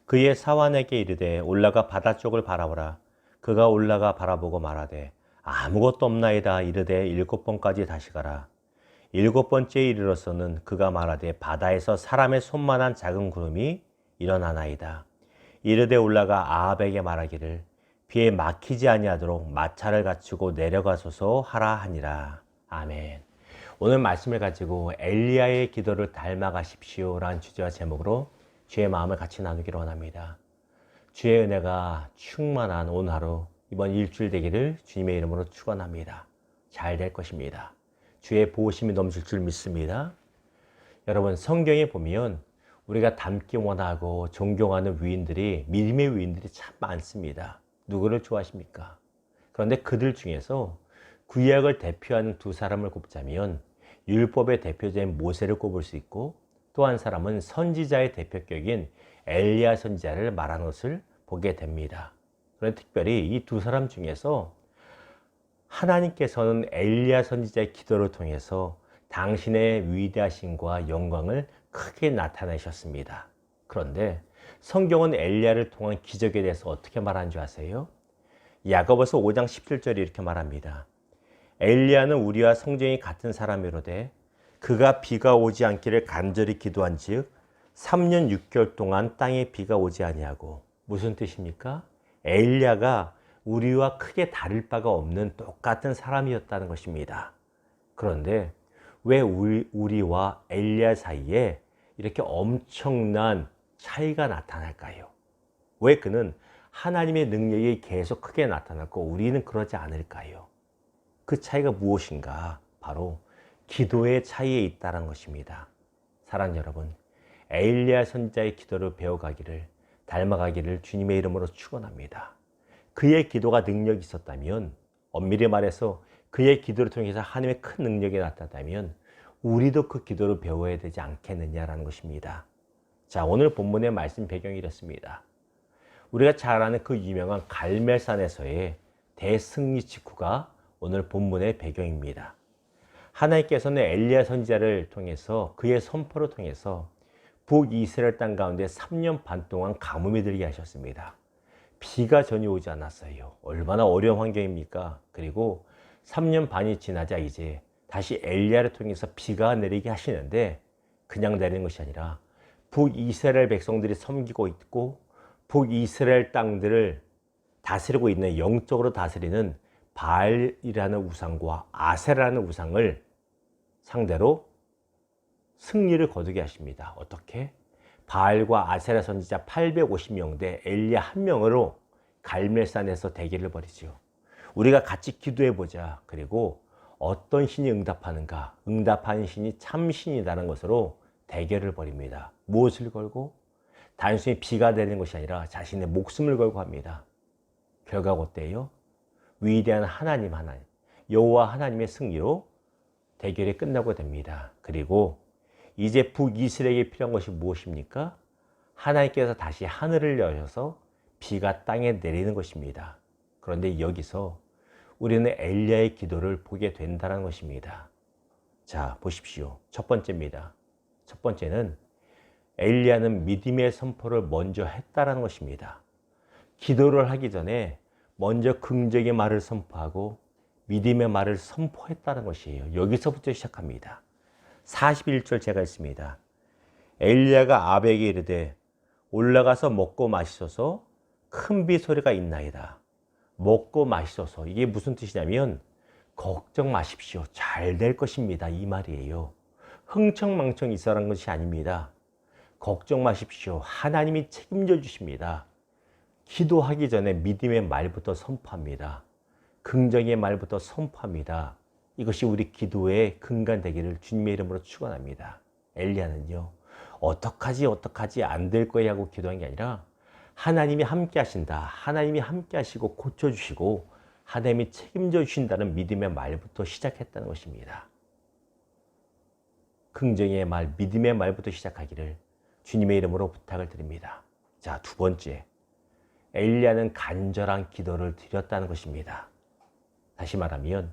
그의 사환에게 이르되 올라가 바다 쪽을 바라보라. 그가 올라가 바라보고 말하되 아무것도 없나이다. 이르되 7번까지 다시 가라. 7번째에 이르러서는 그가 말하되 바다에서 사람의 손만한 작은 구름이 일어나나이다. 이르되 올라가 아합에게 말하기를 비에 막히지 아니하도록 마차를 갖추고 내려가소서 하라 하니라. 아멘. 오늘 말씀을 가지고 엘리야의 기도를 닮아가십시오 라는 주제와 제목으로 주의 마음을 같이 나누기를 원합니다. 주의 은혜가 충만한 오늘 하루, 이번 일주일 되기를 주님의 이름으로 축원합니다. 잘 될 것입니다. 주의 보호심이 넘칠 줄 믿습니다. 여러분, 성경에 보면 우리가 닮기 원하고 존경하는 위인들이, 믿음의 위인들이 참 많습니다. 누구를 좋아하십니까? 그런데 그들 중에서 구약을 대표하는 두 사람을 꼽자면 율법의 대표자인 모세를 꼽을 수 있고, 또 한 사람은 선지자의 대표격인 엘리야 선지자를 말하는 것을 보게 됩니다. 그런데 특별히 이 두 사람 중에서 하나님께서는 엘리야 선지자의 기도를 통해서 당신의 위대하심과 영광을 크게 나타내셨습니다. 그런데 성경은 엘리야를 통한 기적에 대해서 어떻게 말하는 줄 아세요? 야고보서 5장 17절에 이렇게 말합니다. 엘리야는 우리와 성정이 같은 사람이로되 그가 비가 오지 않기를 간절히 기도한즉 3년 6개월 동안 땅에 비가 오지 아니하고. 무슨 뜻입니까? 엘리야가 우리와 크게 다를 바가 없는 똑같은 사람이었다는 것입니다. 그런데 왜 우리와 엘리야 사이에 이렇게 엄청난 차이가 나타날까요? 왜 그는 하나님의 능력이 계속 크게 나타났고 우리는 그러지 않을까요? 그 차이가 무엇인가? 바로 기도의 차이에 있다는 것입니다. 사랑하는 여러분, 엘리야 선지자의 기도를 배워가기를, 닮아가기를 주님의 이름으로 축원합니다. 그의 기도가 능력이 있었다면, 엄밀히 말해서 그의 기도를 통해서 하나님의 큰 능력이 나타났다면 우리도 그 기도를 배워야 되지 않겠느냐라는 것입니다. 자, 오늘 본문의 말씀 배경이 이렇습니다. 우리가 잘 아는 그 유명한 갈멜산에서의 대승리 직후가 오늘 본문의 배경입니다. 하나님께서는 엘리야 선지자를 통해서, 그의 선포를 통해서 북이스라엘 땅 가운데 3년 반 동안 가뭄이 들게 하셨습니다. 비가 전혀 오지 않았어요. 얼마나 어려운 환경입니까? 그리고 3년 반이 지나자 이제 다시 엘리야를 통해서 비가 내리게 하시는데, 그냥 내리는 것이 아니라 북이스라엘 백성들이 섬기고 있고 북이스라엘 땅들을 다스리고 있는, 영적으로 다스리는 바알이라는 우상과 아세라는 우상을 상대로 승리를 거두게 하십니다. 어떻게? 바알과 아세라 선지자 850명 대 엘리야 1명으로 갈멜산에서 대결을 벌이죠. 우리가 같이 기도해보자. 그리고 어떤 신이 응답하는가? 응답하는 신이 참신이라는 것으로 대결을 벌입니다. 무엇을 걸고? 단순히 비가 내리는 것이 아니라 자신의 목숨을 걸고 합니다. 결과가 어때요? 위대한 하나님, 여호와 하나님의 승리로 대결이 끝나고 됩니다. 그리고 이제 북이스라엘에게 필요한 것이 무엇입니까? 하나님께서 다시 하늘을 여셔서 비가 땅에 내리는 것입니다. 그런데 여기서 우리는 엘리야의 기도를 보게 된다는 것입니다. 자, 보십시오. 첫 번째입니다. 첫 번째는 엘리야는 믿음의 선포를 먼저 했다는 것입니다. 기도를 하기 전에 먼저 긍정의 말을 선포하고 믿음의 말을 선포했다는 것이에요. 여기서부터 시작합니다. 41절 제가 있습니다. 엘리야가 아합에게 이르되 올라가서 먹고 마시소서. 큰 비 소리가 있나이다. 먹고 마시소서. 이게 무슨 뜻이냐면 걱정 마십시오. 잘 될 것입니다. 이 말이에요. 흥청망청 있어라는 것이 아닙니다. 걱정 마십시오. 하나님이 책임져 주십니다. 기도하기 전에 믿음의 말부터 선포합니다. 긍정의 말부터 선포합니다. 이것이 우리 기도의 근간 되기를 주님의 이름으로 축원합니다. 엘리야는요, 어떡하지 안 될 거야 하고 기도한 게 아니라 하나님이 함께 하신다. 하나님이 함께 하시고 고쳐주시고 하나님이 책임져 주신다는 믿음의 말부터 시작했다는 것입니다. 긍정의 말, 믿음의 말부터 시작하기를 주님의 이름으로 부탁을 드립니다. 자, 두 번째, 엘리야는 간절한 기도를 드렸다는 것입니다. 다시 말하면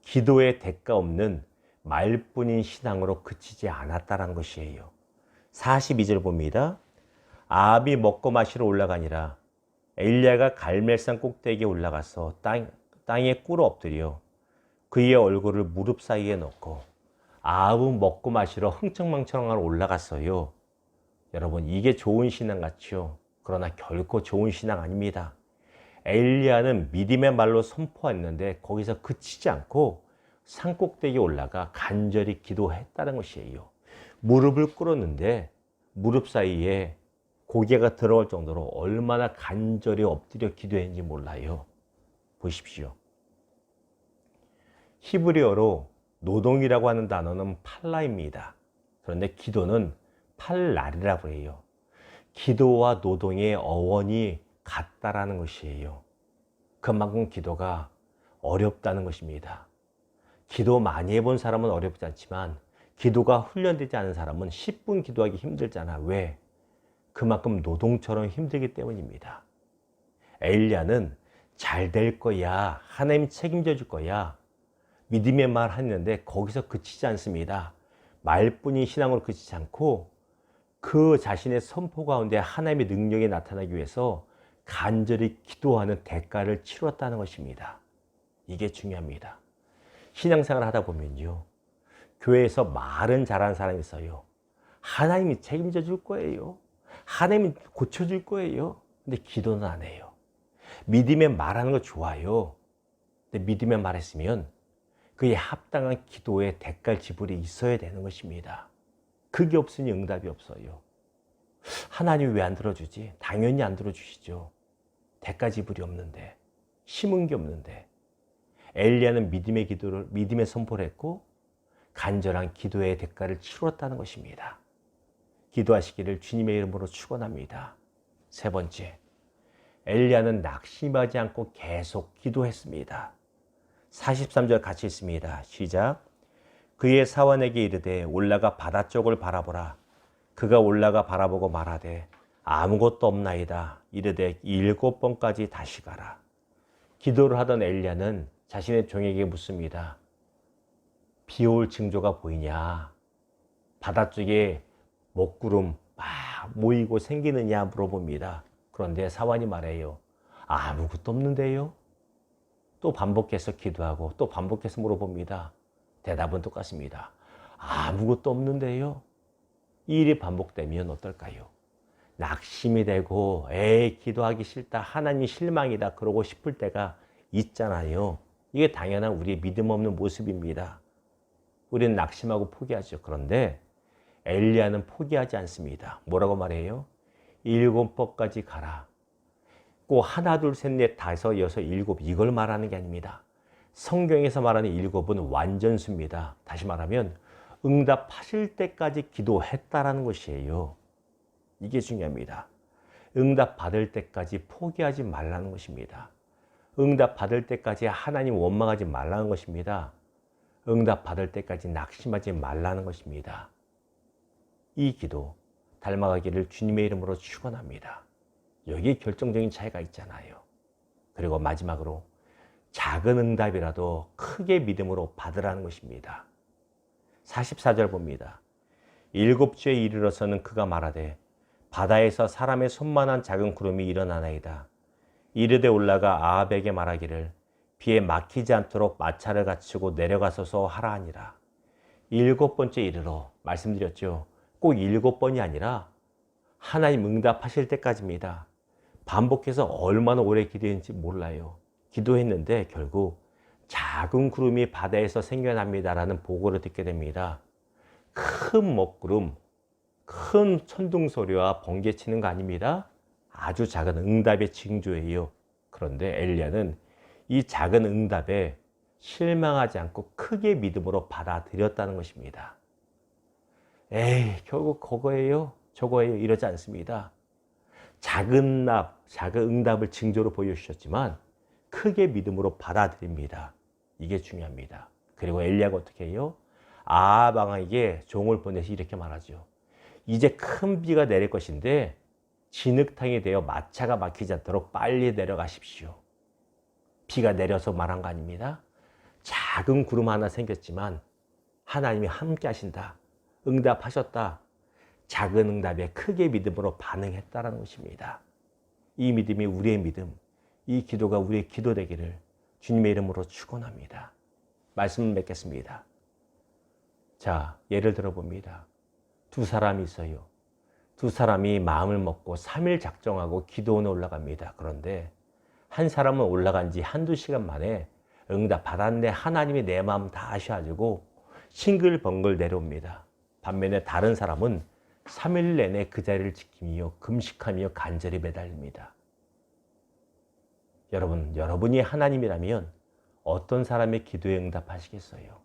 기도의 대가 없는 말뿐인 신앙으로 그치지 않았다는 것이에요. 42절 봅니다. 아합이 먹고 마시러 올라가니라. 엘리야가 갈멜산 꼭대기에 올라가서 땅에 꿇어 엎드려 그의 얼굴을 무릎 사이에 넣고 아합은 먹고 마시러 흥청망청하러 올라갔어요. 여러분, 이게 좋은 신앙 같죠? 그러나 결코 좋은 신앙 아닙니다. 엘리야는 믿음의 말로 선포했는데 거기서 그치지 않고 산 꼭대기에 올라가 간절히 기도했다는 것이에요. 무릎을 꿇었는데 무릎 사이에 고개가 들어갈 정도로 얼마나 간절히 엎드려 기도했는지 몰라요. 보십시오. 히브리어로 노동이라고 하는 단어는 팔라입니다. 그런데 기도는 팔랄이라고 해요. 기도와 노동의 어원이 같다라는 것이에요. 그만큼 기도가 어렵다는 것입니다. 기도 많이 해본 사람은 어렵지 않지만 기도가 훈련되지 않은 사람은 10분 기도하기 힘들잖아. 왜? 그만큼 노동처럼 힘들기 때문입니다. 엘리야는 잘 될 거야, 하나님 책임져 줄 거야, 믿음의 말 했는데 거기서 그치지 않습니다. 말뿐인 신앙으로 그치지 않고 그 자신의 선포 가운데 하나님의 능력이 나타나기 위해서 간절히 기도하는 대가를 치렀다는 것입니다. 이게 중요합니다. 신앙생활 하다 보면요, 교회에서 말은 잘하는 사람이 있어요. 하나님이 책임져 줄 거예요. 하나님이 고쳐줄 거예요. 근데 기도는 안 해요. 믿음의 말하는 거 좋아요. 근데 믿음의 말했으면 그에 합당한 기도의 대가 지불이 있어야 되는 것입니다. 그게 없으니 응답이 없어요. 하나님 왜 안 들어주지? 당연히 안 들어주시죠. 대가 지불이 없는데, 심은 게 없는데. 엘리야는 믿음의 선포를 했고 간절한 기도의 대가를 치렀다는 것입니다. 기도하시기를 주님의 이름으로 축원합니다. 세 번째, 엘리야는 낙심하지 않고 계속 기도했습니다. 43절 같이 있습니다. 시작. 그의 사원에게 이르되 올라가 바다 쪽을 바라보라. 그가 올라가 바라보고 말하되 아무것도 없나이다. 이르되 7번까지 다시 가라. 기도를 하던 엘리야는 자신의 종에게 묻습니다. 비 올 징조가 보이냐? 바다 쪽에 먹구름 막 모이고 생기느냐 물어봅니다. 그런데 사원이 말해요. 아무것도 없는데요? 또 반복해서 기도하고 또 반복해서 물어봅니다. 대답은 똑같습니다. 아무것도 없는데요? 이 일이 반복되면 어떨까요? 낙심이 되고 기도하기 싫다, 하나님이 실망이다 그러고 싶을 때가 있잖아요. 이게 당연한 우리의 믿음 없는 모습입니다. 우리는 낙심하고 포기하죠. 그런데 엘리야는 포기하지 않습니다. 뭐라고 말해요? 7번까지 가라. 꼭 하나, 둘, 셋, 넷, 다섯, 여섯, 일곱 이걸 말하는 게 아닙니다. 성경에서 말하는 7은 완전수입니다. 다시 말하면 응답하실 때까지 기도했다라는 것이에요. 이게 중요합니다. 응답 받을 때까지 포기하지 말라는 것입니다. 응답 받을 때까지 하나님 원망하지 말라는 것입니다. 응답 받을 때까지 낙심하지 말라는 것입니다. 이 기도 닮아가기를 주님의 이름으로 축원합니다. 여기에 결정적인 차이가 있잖아요. 그리고 마지막으로 작은 응답이라도 크게 믿음으로 받으라는 것입니다. 44절 봅니다. 7주에 이르러서는 그가 말하되 바다에서 사람의 손만한 작은 구름이 일어나나이다. 이르되 올라가 아합에게 말하기를 비에 막히지 않도록 마차를 갖추고 내려가소서 하라 하니라. 7번째 이르러 말씀드렸죠. 꼭 7번이 아니라 하나님 응답하실 때까지입니다. 반복해서 얼마나 오래 기도했는지 몰라요. 기도했는데 결국 작은 구름이 바다에서 생겨납니다라는 보고를 듣게 됩니다. 큰 먹구름, 큰 천둥소리와 번개치는 거 아닙니다. 아주 작은 응답의 징조예요. 그런데 엘리야는 이 작은 응답에 실망하지 않고 크게 믿음으로 받아들였다는 것입니다. 결국 그거예요, 저거예요 이러지 않습니다. 작은 응답을 징조로 보여주셨지만 크게 믿음으로 받아들입니다. 이게 중요합니다. 그리고 엘리야가 어떻게 해요? 아합 왕에게 종을 보내서 이렇게 말하죠. 이제 큰 비가 내릴 것인데 진흙탕이 되어 마차가 막히지 않도록 빨리 내려가십시오. 비가 내려서 말한 거 아닙니다. 작은 구름 하나 생겼지만 하나님이 함께 하신다. 응답하셨다. 작은 응답에 크게 믿음으로 반응했다는 것입니다. 이 믿음이 우리의 믿음, 이 기도가 우리의 기도 되기를 주님의 이름으로 축원합니다. 말씀을 맺겠습니다. 자, 예를 들어 봅니다. 두 사람이 있어요. 두 사람이 마음을 먹고 3일 작정하고 기도원에 올라갑니다. 그런데 한 사람은 올라간 지 한두 시간 만에 응답 받았네, 하나님이 내 마음 다 아셔가지고 싱글벙글 내려옵니다. 반면에 다른 사람은 3일 내내 그 자리를 지키며 금식하며 간절히 매달립니다. 여러분, 여러분이 하나님이라면 어떤 사람의 기도에 응답하시겠어요?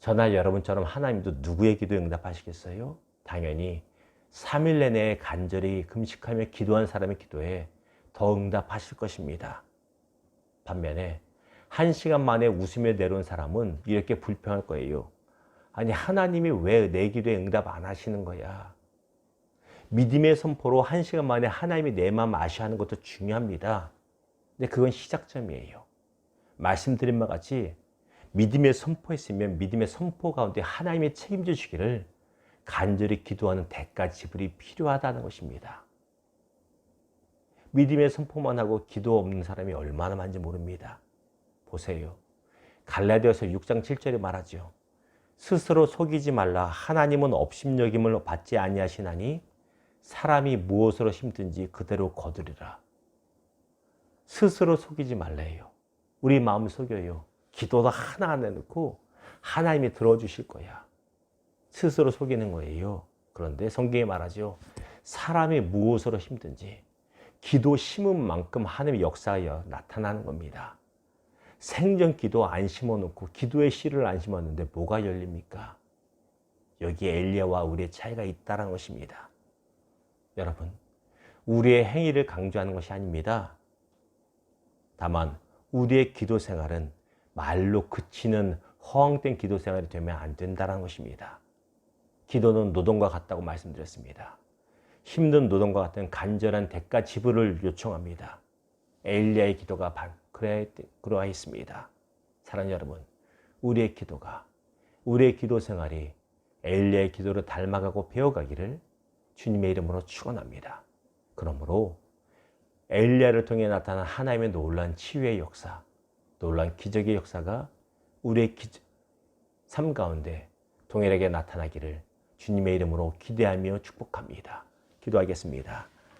저나 여러분처럼 하나님도 누구의 기도에 응답하시겠어요? 당연히 3일 내내 간절히 금식하며 기도한 사람의 기도에 더 응답하실 것입니다. 반면에 1시간 만에 웃으며 내려온 사람은 이렇게 불평할 거예요. 아니, 하나님이 왜 내 기도에 응답 안 하시는 거야? 믿음의 선포로 1시간 만에 하나님이 내 마음 아셔하는 것도 중요합니다. 근데 그건 시작점이에요. 말씀드린 바와 같이 믿음의 선포했으면 믿음의 선포 가운데 하나님이 책임져 주기를 간절히 기도하는 대가 지불이 필요하다는 것입니다. 믿음의 선포만 하고 기도 없는 사람이 얼마나 많은지 모릅니다. 보세요. 갈라디아서 6장 7절에 말하죠. 스스로 속이지 말라. 하나님은 업신여김을 받지 아니하시나니 사람이 무엇으로 힘든지 그대로 거두리라. 스스로 속이지 말래요. 우리 마음을 속여요. 기도도 하나 안 해놓고 하나님이 들어주실 거야. 스스로 속이는 거예요. 그런데 성경에 말하죠. 사람이 무엇으로 힘든지 기도 심은 만큼 하나님의 역사가 나타나는 겁니다. 생전 기도 안 심어놓고 기도의 씨를 안 심었는데 뭐가 열립니까? 여기에 엘리야와 우리의 차이가 있다는 것입니다. 여러분, 우리의 행위를 강조하는 것이 아닙니다. 다만 우리의 기도 생활은 말로 그치는 허황된 기도 생활이 되면 안 된다는 것입니다. 기도는 노동과 같다고 말씀드렸습니다. 힘든 노동과 같은 간절한 대가 지불을 요청합니다. 엘리야의 기도가 그러했습니다. 사랑하는 여러분, 우리의 기도가, 우리의 기도 생활이 엘리야의 기도를 닮아가고 배워가기를 주님의 이름으로 축원합니다. 그러므로 엘리야를 통해 나타난 하나님의 놀라운 치유의 역사, 놀라운 기적의 역사가 우리의 삶 가운데 동일하게 나타나기를 주님의 이름으로 기대하며 축복합니다. 기도하겠습니다.